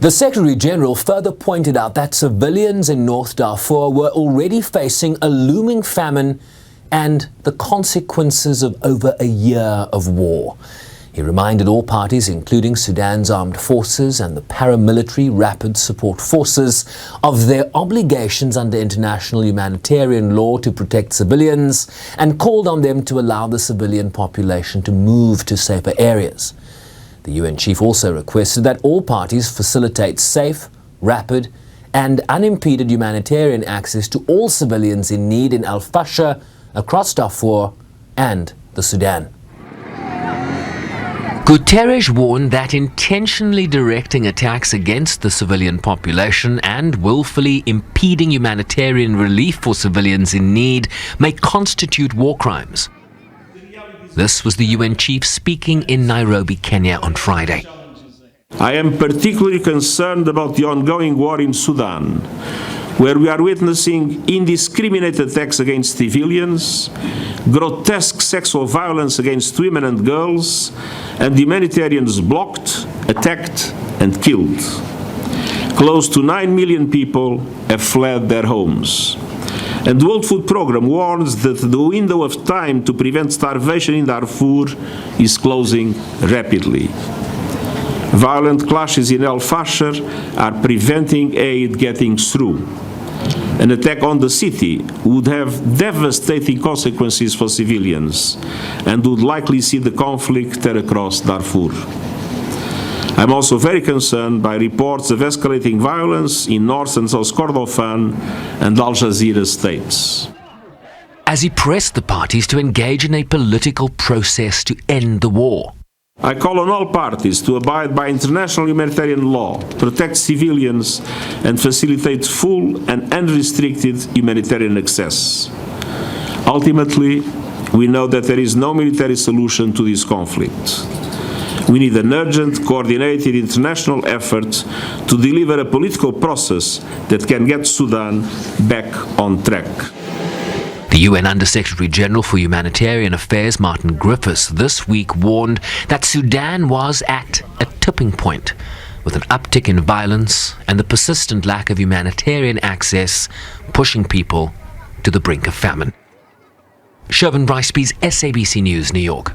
The Secretary-General further pointed out that civilians in North Darfur were already facing a looming famine and the consequences of over a year of war. He reminded all parties, including Sudan's armed forces and the paramilitary Rapid Support Forces, of their obligations under international humanitarian law to protect civilians, and called on them to allow the civilian population to move to safer areas. The UN chief also requested that all parties facilitate safe, rapid, and unimpeded humanitarian access to all civilians in need in El-Fasher, across Darfur and the Sudan. Guterres warned that intentionally directing attacks against the civilian population and willfully impeding humanitarian relief for civilians in need may constitute war crimes. This was the UN chief speaking in Nairobi, Kenya on Friday. I am particularly concerned about the ongoing war in Sudan, where we are witnessing indiscriminate attacks against civilians, grotesque sexual violence against women and girls, and humanitarians blocked, attacked, and killed. Close to 9 million people have fled their homes. And the World Food Programme warns that the window of time to prevent starvation in Darfur is closing rapidly. Violent clashes in El-Fasher are preventing aid getting through. An attack on the city would have devastating consequences for civilians and would likely see the conflict tear across Darfur. I'm also very concerned by reports of escalating violence in North and South Kordofan and Al Jazeera states. As he pressed the parties to engage in a political process to end the war. I call on all parties to abide by international humanitarian law, protect civilians, and facilitate full and unrestricted humanitarian access. Ultimately, we know that there is no military solution to this conflict. We need an urgent, coordinated international effort to deliver a political process that can get Sudan back on track. The UN Under-Secretary-General for Humanitarian Affairs, Martin Griffiths, this week warned that Sudan was at a tipping point, with an uptick in violence and the persistent lack of humanitarian access pushing people to the brink of famine. Shervin Bryce, SABC News, New York.